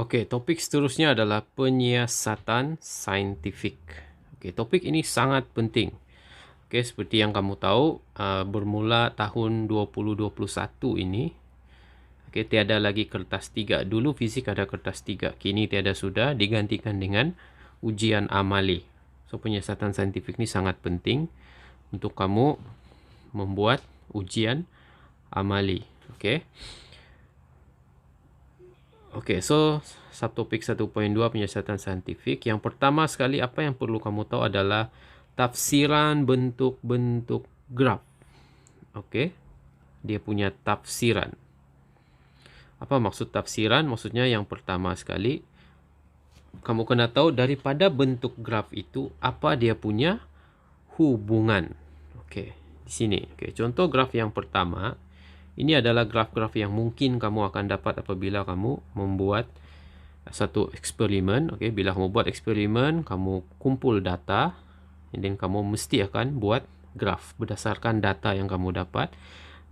Oke, topik seterusnya adalah penyiasatan saintifik. Oke, topik ini sangat penting. Oke, seperti yang kamu tahu, bermula tahun 2021 ini, oke, tiada lagi kertas 3. Dulu fisik ada kertas 3, kini tiada, sudah digantikan dengan ujian amali. So, penyiasatan saintifik ini sangat penting untuk kamu membuat ujian amali. Oke. Oke, so subtopik 1.2 penyiasatan saintifik. Yang pertama sekali, apa yang perlu kamu tahu adalah tafsiran bentuk-bentuk graf. Oke, dia punya tafsiran. Apa maksud tafsiran? Maksudnya yang pertama sekali, kamu kena tahu daripada bentuk graf itu apa dia punya hubungan. Oke, di sini. Oke, contoh graf yang pertama. Ini adalah graf-graf yang mungkin kamu akan dapat apabila kamu membuat satu eksperimen. Oke, bila kamu buat eksperimen, kamu kumpul data, dan kamu mesti akan buat graf berdasarkan data yang kamu dapat,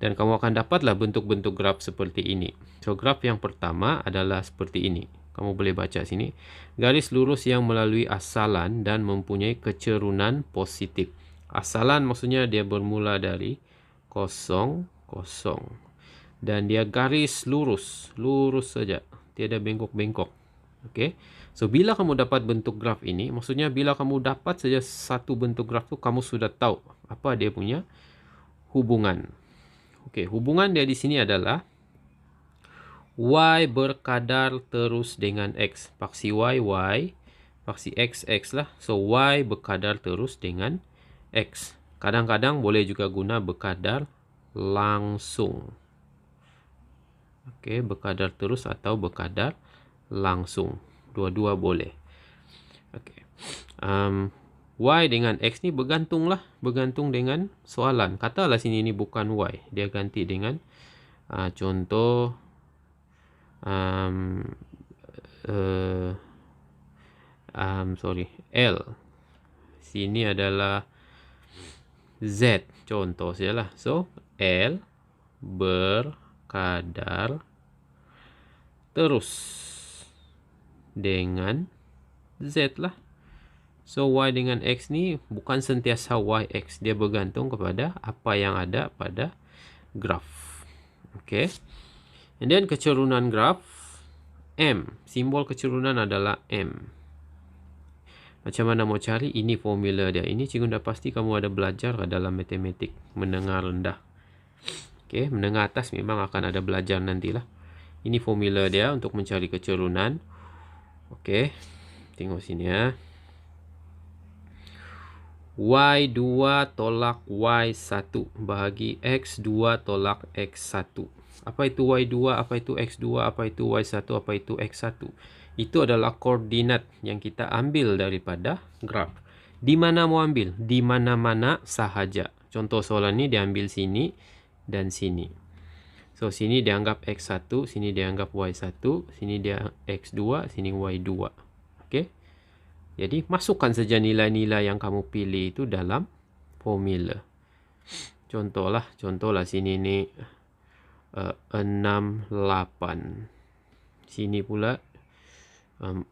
dan kamu akan dapatlah bentuk-bentuk graf seperti ini. So, graf yang pertama adalah seperti ini. Kamu boleh baca sini. Garis lurus yang melalui asalan dan mempunyai kecerunan positif. Asalan maksudnya dia bermula dari 0, 0. Dan dia garis lurus. Lurus saja. Tiada bengkok-bengkok. Oke. So, bila kamu dapat bentuk graf ini, maksudnya bila kamu dapat saja satu bentuk graf itu, kamu sudah tahu apa dia punya hubungan. Oke, hubungan dia di sini adalah Y berkadar terus dengan X. Paksi Y, Y. Paksi X, X lah. So, Y berkadar terus dengan X. Kadang-kadang boleh juga guna berkadar langsung. Oke, berkadar terus atau berkadar langsung. Dua-dua boleh. Oke. Y dengan X ni bergantunglah. Bergantung dengan soalan. Katalah sini ni bukan Y. Dia ganti dengan contoh L. Sini adalah Z. Contoh sajalah. So, L berkadar terus dengan Z lah. So, Y dengan X ni bukan sentiasa YX. Dia bergantung kepada apa yang ada pada graf. Okay. And then kecerunan graf M. Simbol kecerunan adalah M. Macam mana mau cari? Ini formula dia. Ini cikgu dah pasti kamu ada belajar dalam matematik menengah rendah. Okay. Menengah atas memang akan ada belajar nantilah. Ini formula dia untuk mencari kecerunan. Oke, tengok sini ya. Y2 tolak Y1 bahagi X2 tolak X1. Apa itu Y2, apa itu X2, apa itu Y1, apa itu X1. Itu adalah koordinat yang kita ambil daripada graf. Di mana mau ambil? Di mana-mana sahaja. Contoh soalan ini diambil sini dan sini. So, sini dianggap X1, sini dianggap Y1, sini dia X2, sini Y2. Oke. Jadi, masukkan saja nilai-nilai yang kamu pilih itu dalam formula. Contohlah sini ni 6, 8. Sini pula 4,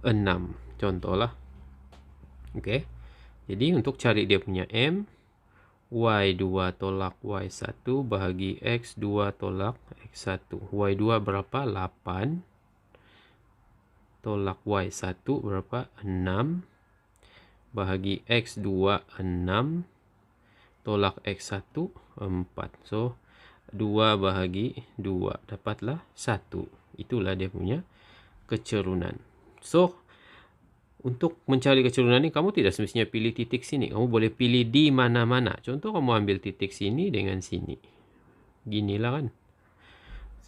6. Contohlah. Oke. Jadi untuk cari dia punya M, Y2 tolak Y1 bahagi X2 tolak X1. Y2 berapa? 8. Tolak Y1 berapa? 6. Bahagi X2 6. Tolak X1 4. So, 2 bahagi 2. Dapatlah 1. Itulah dia punya kecerunan. So, untuk mencari kecerunan ini, kamu tidak semestinya pilih titik sini. Kamu boleh pilih di mana-mana. Contoh, kamu ambil titik sini dengan sini. Ginilah kan.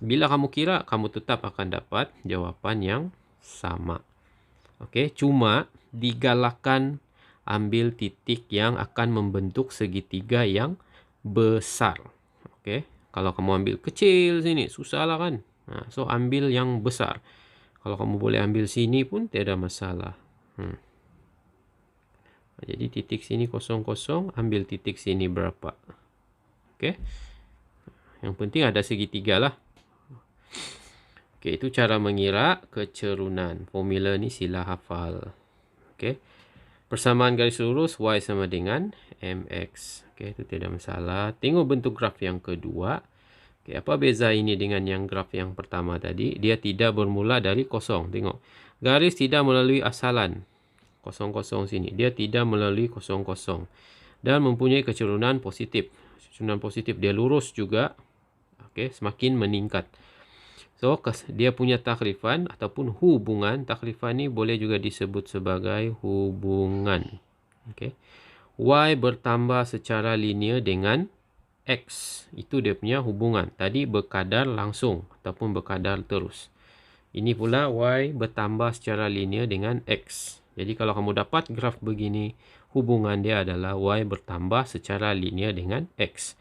Bila kamu kira, kamu tetap akan dapat jawapan yang sama. Oke, cuma digalakkan ambil titik yang akan membentuk segitiga yang besar. Oke, kalau kamu ambil kecil sini, susahlah kan. Nah, so, ambil yang besar. Kalau kamu boleh ambil sini pun tidak ada masalah. Jadi titik sini 0,0, ambil titik sini berapa. Oke. Yang penting ada segitiga lah. Oke, itu cara mengira kecerunan. Formula ni sila hafal. Oke. Persamaan garis lurus y sama dengan mx. Oke, itu tidak masalah. Tengok bentuk graf yang kedua. Oke, apa beza ini dengan yang graf yang pertama tadi? Dia tidak bermula dari kosong. Tengok. Garis tidak melalui asalan. 0,0 sini. Dia tidak melalui 0,0. Dan mempunyai kecerunan positif. Kecerunan positif. Dia lurus juga. Oke, semakin meningkat. So, dia punya takrifan ataupun hubungan. Takrifan ni boleh juga disebut sebagai hubungan. Okay. Y bertambah secara linear dengan X. Itu dia punya hubungan. Tadi berkadar langsung ataupun berkadar terus. Ini pula Y bertambah secara linear dengan X. Jadi kalau kamu dapat graf begini, hubungan dia adalah Y bertambah secara linear dengan X.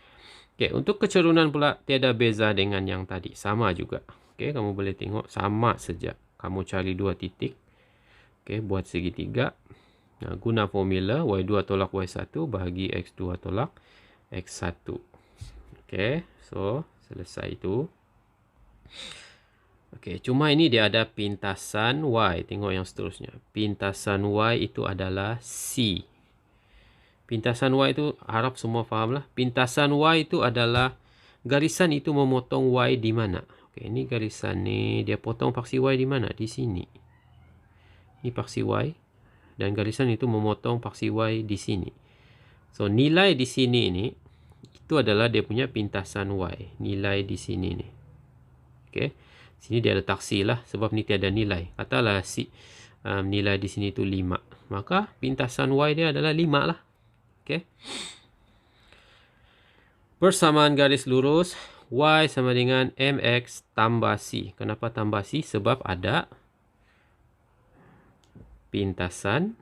Okay, untuk kecerunan pula tiada beza dengan yang tadi. Sama juga. Okay, kamu boleh tengok sama saja. Kamu cari dua titik. Okay, buat segitiga. Nah, guna formula Y2 tolak Y1 bahagi X2 tolak X1. Okay, so selesai itu. Okay, cuma ini dia ada pintasan Y. Tengok yang seterusnya. Pintasan Y itu adalah C. Pintasan Y itu harap semua faham lah. Pintasan Y itu adalah garisan itu memotong Y di mana. Oke, ini garisan ni dia potong paksi Y di mana? Di sini. Ini paksi Y dan garisan itu memotong paksi Y di sini. So nilai di sini ini itu adalah dia punya pintasan Y. Nilai di sini ni. Oke. Sini dia letak C lah sebab ni tiada nilai. Katalah nilai di sini itu 5. Maka pintasan Y dia adalah 5 lah. Oke. Persamaan garis lurus Y sama dengan MX tambah C. Kenapa tambah C? Sebab ada pintasan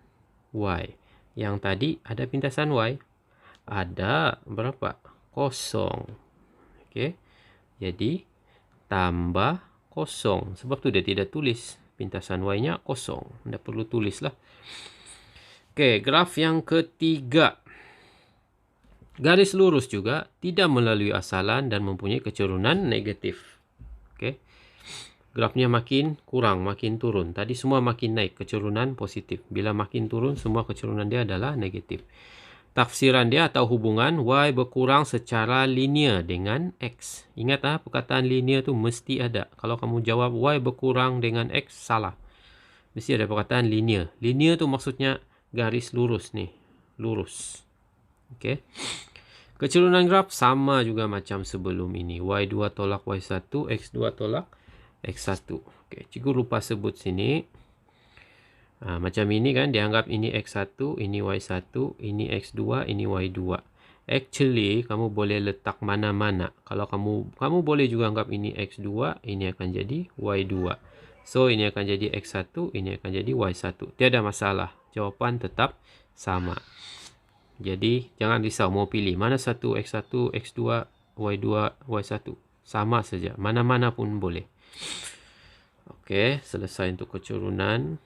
Y. Yang tadi ada pintasan Y. Ada berapa? 0. Oke. Jadi tambah 0. Sebab tu dia tidak tulis. Pintasan Y-nya 0. Tidak perlu tulis lah. Oke, graf yang ketiga. Garis lurus juga tidak melalui asalan dan mempunyai kecerunan negatif. Oke. Grafnya makin kurang, makin turun. Tadi semua makin naik, kecerunan positif. Bila makin turun, semua kecerunan dia adalah negatif. Tafsiran dia atau hubungan Y berkurang secara linear dengan X. Ingat perkataan linear tu mesti ada. Kalau kamu jawab Y berkurang dengan X, salah. Mesti ada perkataan linear. Linear tu maksudnya garis lurus ni. Lurus. Oke. Kecerunan graf sama juga macam sebelum ini. Y2 tolak Y1, X2 tolak X1. Oke, cikgu lupa sebut sini. Macam ini kan, dianggap ini X1, ini Y1, ini X2, ini Y2. Actually, kamu boleh letak mana-mana. Kalau kamu boleh juga anggap ini X2, ini akan jadi Y2. So, ini akan jadi X1, ini akan jadi Y1. Tiada masalah. Jawapan tetap sama. Jadi, jangan risau mau pilih mana satu, X1, X2, Y2, Y1. Sama saja. Mana-mana pun boleh. Oke, selesai untuk kecerunan.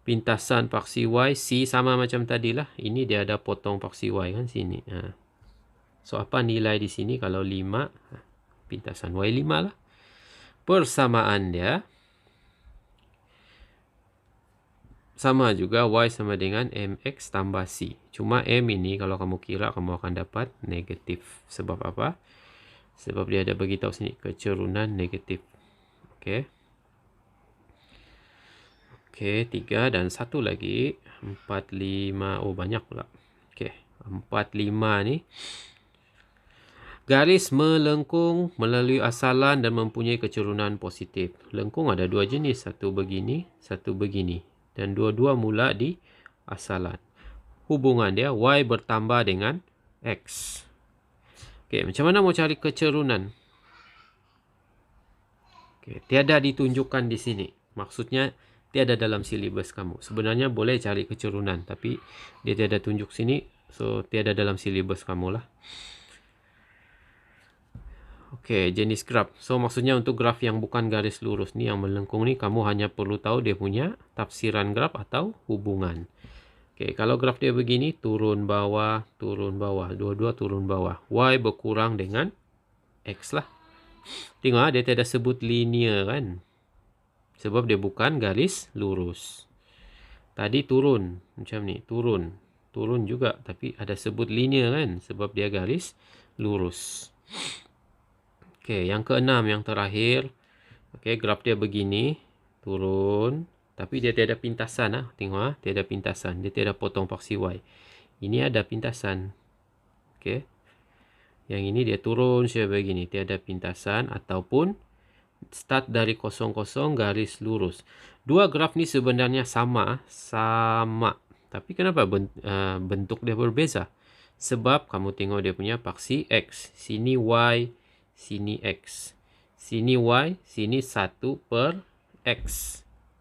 Pintasan paksi Y, C sama macam tadi lah. Ini dia ada potong paksi Y kan sini. So, apa nilai di sini kalau 5? Pintasan Y 5 lah. Persamaan dia sama juga Y sama dengan MX tambah C. Cuma M ini kalau kamu kira kamu akan dapat negatif. Sebab apa? Sebab dia ada beritahu sini kecerunan negatif. Oke. Oke, 3 dan 1 lagi. 4, 5. Oh, banyak pula. Oke, 4, 5 ni. Garis melengkung melalui asalan dan mempunyai kecerunan positif. Lengkung ada dua jenis. Satu begini, satu begini. Dan dua-dua mula di asalan. Hubungan dia Y bertambah dengan X. Oke, macam mana mau cari kecerunan? Oke, tiada ditunjukkan di sini. Maksudnya tiada dalam silibus kamu. Sebenarnya boleh cari kecerunan, tapi dia tiada tunjuk sini, so tiada dalam silibus kamu lah. Oke, jenis graf. So, maksudnya untuk graf yang bukan garis lurus ni, yang melengkung ni, kamu hanya perlu tahu dia punya tafsiran graf atau hubungan. Oke, kalau graf dia begini, turun bawah, dua-dua turun bawah. Y berkurang dengan X lah. Tengok dia tidak sebut linear kan. Sebab dia bukan garis lurus. Tadi turun, macam ni, turun. Turun juga, tapi ada sebut linear kan. Sebab dia garis lurus. Oke, yang keenam, yang terakhir. Oke, graf dia begini. Turun. Tapi dia tiada pintasan. Tengok, tiada pintasan. Dia tiada potong paksi Y. Ini ada pintasan. Oke. Yang ini dia turun seperti begini. Tiada pintasan ataupun start dari kosong-kosong garis lurus. Dua graf ni sebenarnya sama. Tapi kenapa bentuk dia berbeza? Sebab kamu tengok dia punya paksi X. Sini Y, sini X. Sini Y, sini 1/X.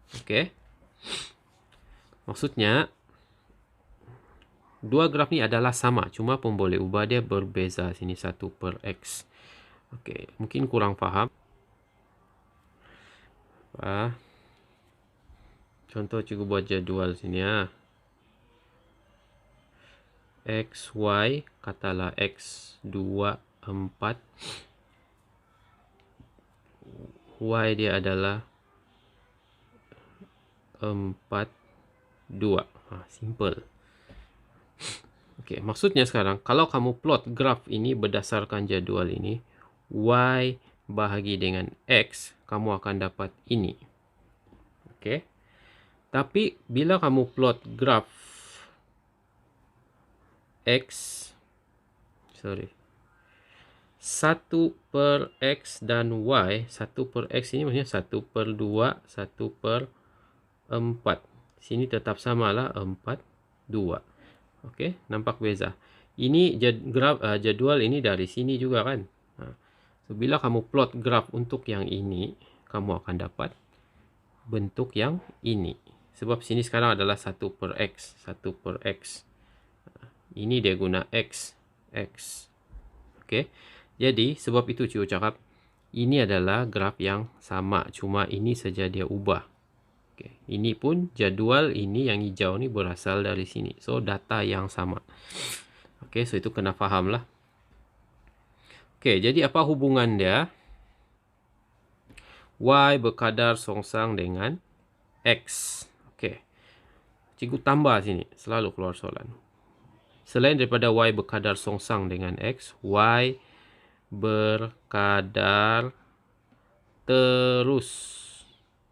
Oke. Maksudnya, dua graf ni adalah sama. Cuma pun boleh ubah dia berbeza. Sini 1/X. Oke, mungkin kurang faham. Contoh cikgu buat jadual sini ya. X, Y, katalah X 2, 4. Y dia adalah 4, 2. Simple. Oke, maksudnya sekarang, kalau kamu plot graf ini berdasarkan jadual ini, Y bahagi dengan X, kamu akan dapat ini. Oke. Tapi, bila kamu plot graf X, 1/X dan Y, 1/X ini maksudnya 1/2, 1/4. Sini tetap samalah 4, 2. Oke, nampak beza. Ini jadual ini dari sini juga kan. So, bila kamu plot graf untuk yang ini, kamu akan dapat bentuk yang ini. Sebab sini sekarang adalah 1/X, 1/X. Ini dia guna X, X. Oke, jadi sebab itu cikgu cakap, ini adalah graf yang sama. Cuma ini saja dia ubah. Oke, ini pun jadual ini yang hijau ni berasal dari sini. So, data yang sama. Oke, so itu kena faham lah. Oke, jadi apa hubungan dia? Y berkadar songsang dengan X. Oke, cikgu tambah sini. Selalu keluar soalan. Selain daripada Y berkadar songsang dengan X, Y berkadar terus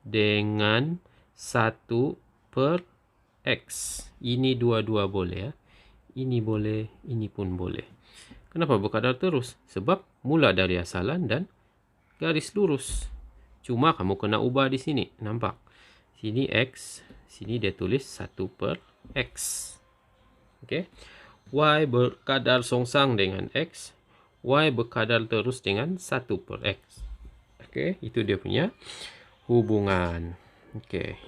dengan 1/X. Ini dua-dua boleh ya. Ini boleh, ini pun boleh. Kenapa berkadar terus? Sebab mula dari asalan dan garis lurus. Cuma kamu kena ubah di sini. Nampak? Sini X, sini dia tulis 1/X. Oke. Y berkadar songsang dengan X. Y berkadar terus dengan 1/X. Oke, itu dia punya hubungan. Oke.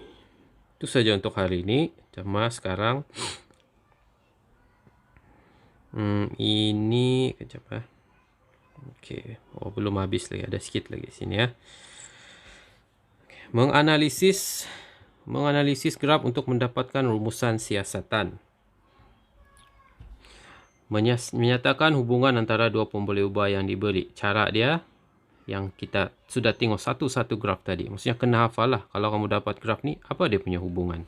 Itu saja untuk hari ini. Cuma sekarang ini kejap ya. Oke. Oh, belum habis lagi. Ada sikit lagi sini ya. Menganalisis graf untuk mendapatkan rumusan siasatan. Menyatakan hubungan antara dua pemboleh ubah yang diberi. Cara dia yang kita sudah tengok satu-satu graf tadi. Maksudnya kena hafal lah. Kalau kamu dapat graf ni, apa dia punya hubungan.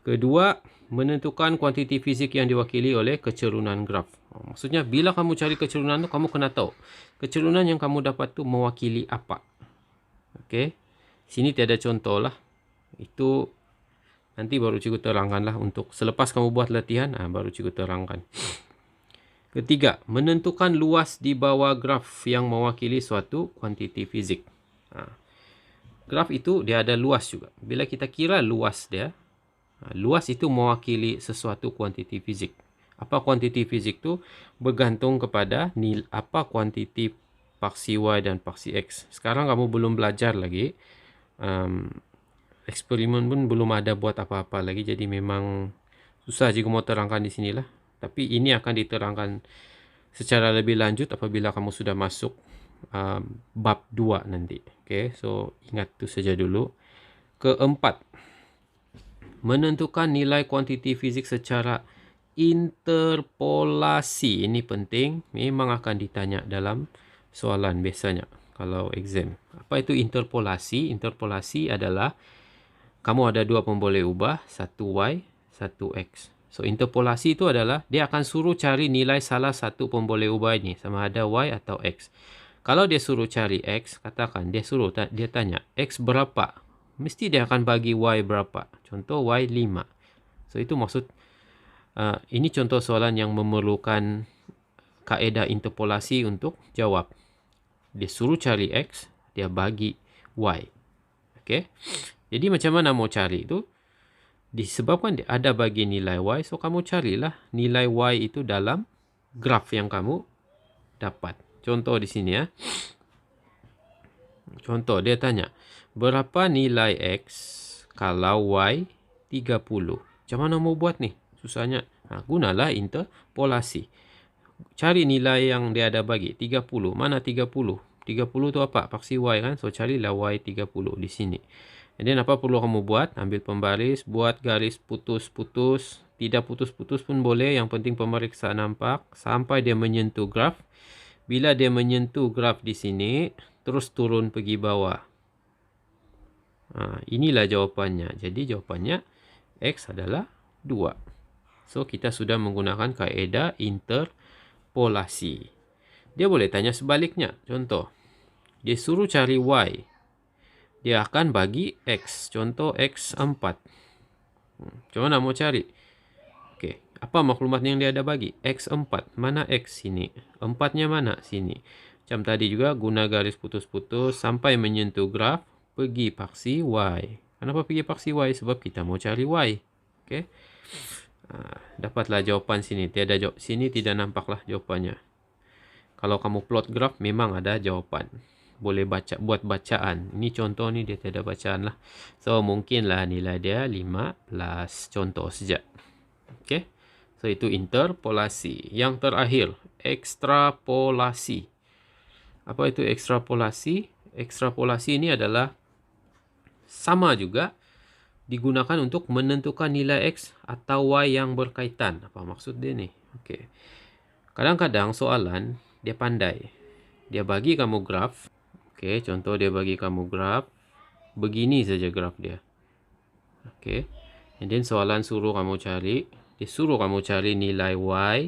Kedua, menentukan kuantiti fizik yang diwakili oleh kecerunan graf. Maksudnya, bila kamu cari kecerunan tu, kamu kena tahu. Kecerunan yang kamu dapat tu mewakili apa. Okey. Sini tiada contoh lah. Itu nanti baru cikgu terangkan lah. Untuk selepas kamu buat latihan, baru cikgu terangkan. Ketiga, menentukan luas di bawah graf yang mewakili suatu kuantiti fizik. Graf itu dia ada luas juga. Bila kita kira luas dia, luas itu mewakili sesuatu kuantiti fizik. Apa kuantiti fizik itu? Bergantung kepada apa kuantiti paksi Y dan paksi X. Sekarang kamu belum belajar lagi. Eksperimen pun belum ada buat apa-apa lagi. Jadi memang susah jika mau terangkan di sinilah. Tapi ini akan diterangkan secara lebih lanjut apabila kamu sudah masuk bab 2 nanti. Okay, so ingat itu saja dulu. Keempat, menentukan nilai kuantiti fisik secara interpolasi. Ini penting, memang akan ditanya dalam soalan biasanya kalau exam. Apa itu interpolasi? Interpolasi adalah kamu ada dua pemboleh ubah, satu Y, satu X. So, interpolasi itu adalah dia akan suruh cari nilai salah satu pemboleh ubah ini, sama ada Y atau X. Kalau dia suruh cari X, katakan dia tanya X berapa? Mesti dia akan bagi Y berapa. Contoh Y 5. So, itu maksud ini contoh soalan yang memerlukan kaedah interpolasi untuk jawab. Dia suruh cari X, dia bagi Y. Okey. Jadi macam mana mau cari itu? Disebabkan dia ada bagi nilai Y, so kamu carilah nilai Y itu dalam graf yang kamu dapat. Contoh di sini ya. Contoh dia tanya, berapa nilai X kalau Y 30? Macam mana mau buat nih? Susahnya. Gunalah interpolasi. Cari nilai yang dia ada bagi. 30. Mana 30? 30 tu apa? Paksi Y kan? So, carilah Y 30 di sini. And then apa perlu kamu buat? Ambil pembaris, buat garis putus-putus. Tidak putus-putus pun boleh. Yang penting pemeriksa nampak. Sampai dia menyentuh graf. Bila dia menyentuh graf di sini, terus turun pergi bawah. Inilah jawapannya. Jadi jawapannya X adalah 2. So, kita sudah menggunakan kaedah interpolasi. Dia boleh tanya sebaliknya. Contoh, dia suruh cari Y. Dia akan bagi X. Contoh, X 4. Macam mana mau cari? Okey, apa maklumat yang dia ada bagi? X 4. Mana X sini? 4-nya mana? Sini. Macam tadi juga, guna garis putus-putus sampai menyentuh graf, pergi paksi Y. Kenapa pergi paksi Y? Sebab kita mau cari Y. Okey. Dapatlah jawapan sini. Tiada jawab. Sini tidak nampaklah jawapannya. Kalau kamu plot graf, memang ada jawapan. Boleh baca, buat bacaan. Ini contoh ni, dia tiada bacaan lah. So, mungkinlah nilai dia 15. Contoh saja. Okey. So, itu interpolasi. Yang terakhir, ekstrapolasi. Apa itu ekstrapolasi? Ekstrapolasi ini adalah sama juga digunakan untuk menentukan nilai X atau Y yang berkaitan. Apa maksud dia ni? Okey. Kadang-kadang soalan dia pandai. Dia bagi kamu graf. Okey, contoh dia bagi kamu graf. Begini saja graf dia. Okey. And then soalan suruh kamu cari. Dia suruh kamu cari nilai Y.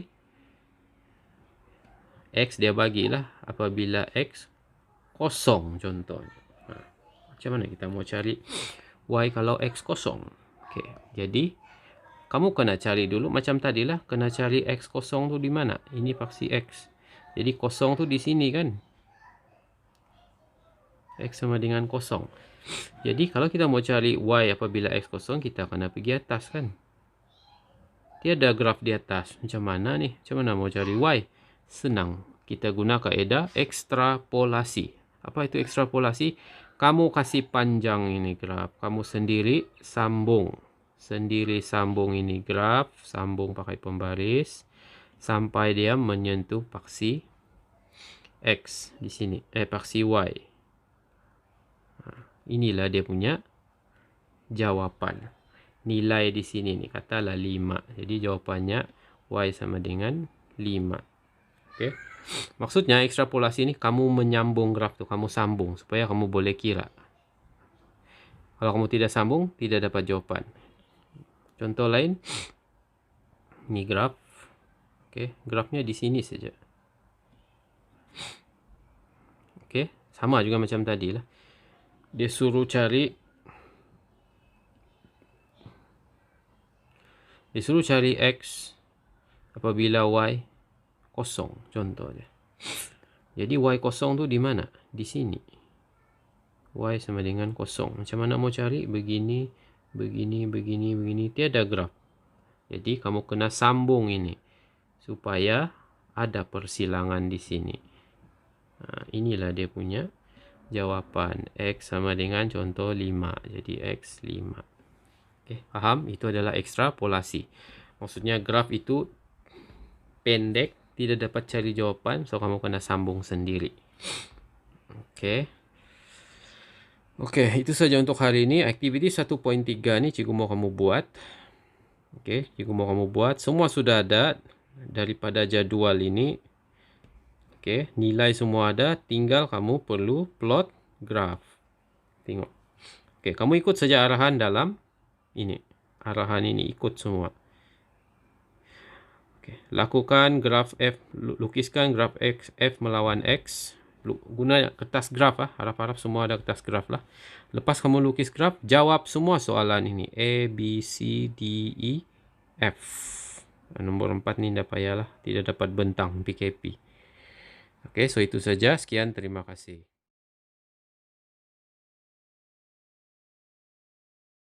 X dia bagilah apabila X kosong contohnya. Macam mana kita mau cari Y kalau X kosong? Okey, jadi kamu kena cari dulu macam tadilah, kena cari X kosong tu di mana? Ini paksi X. Jadi kosong tu di sini kan? X sama dengan kosong. Jadi kalau kita mau cari Y apabila X kosong, kita kena pergi atas kan? Tiada graf di atas. Macam mana nih? Macam mana mau cari Y? Senang. Kita guna kaedah ekstrapolasi. Apa itu ekstrapolasi? Kamu kasih panjang ini graf. Kamu sendiri sambung. Sendiri sambung ini graf. Sambung pakai pembaris. Sampai dia menyentuh paksi X di sini. Paksi Y. Inilah dia punya jawapan. Nilai di sini ni katalah 5. Jadi jawapannya Y sama dengan 5. Okey. Maksudnya ekstrapolasi ni kamu menyambung graf tu, kamu sambung supaya kamu boleh kira. Kalau kamu tidak sambung, tidak dapat jawapan. Contoh lain, ni graf. Okey, grafnya di sini saja. Okey, sama juga macam tadi lah. Dia suruh cari X apabila Y kosong contohnya. Jadi Y kosong tu di mana? Di sini. Y sama dengan kosong. Macam mana mau cari? Begini, begini, begini, begini. Tiada graf. Jadi kamu kena sambung ini supaya ada persilangan di sini. Inilah dia punya jawapan. X sama dengan contoh 5. Jadi X 5. Okay, faham? Itu adalah ekstrapolasi. Maksudnya graf itu pendek, tidak dapat cari jawapan, so kamu kena sambung sendiri. Okey. Oke, itu saja untuk hari ini. Activity 1.3 nih cikgu mau kamu buat. Oke, cikgu mau kamu buat. Semua sudah ada daripada jadwal ini. Oke, nilai semua ada. Tinggal kamu perlu plot graph. Tengok. Oke, kamu ikut saja arahan dalam ini. Arahan ini ikut semua. Oke, lakukan graf F. Lukiskan graf X, F melawan X. Guna kertas graf, harap-harap semua ada kertas graf lah. Lepas kamu lukis graf, jawab semua soalan ini. A, B, C, D, E, F. Nomor 4 ni tidak payahlah, tidak dapat bentang PKP. Oke, so itu saja. Sekian, terima kasih.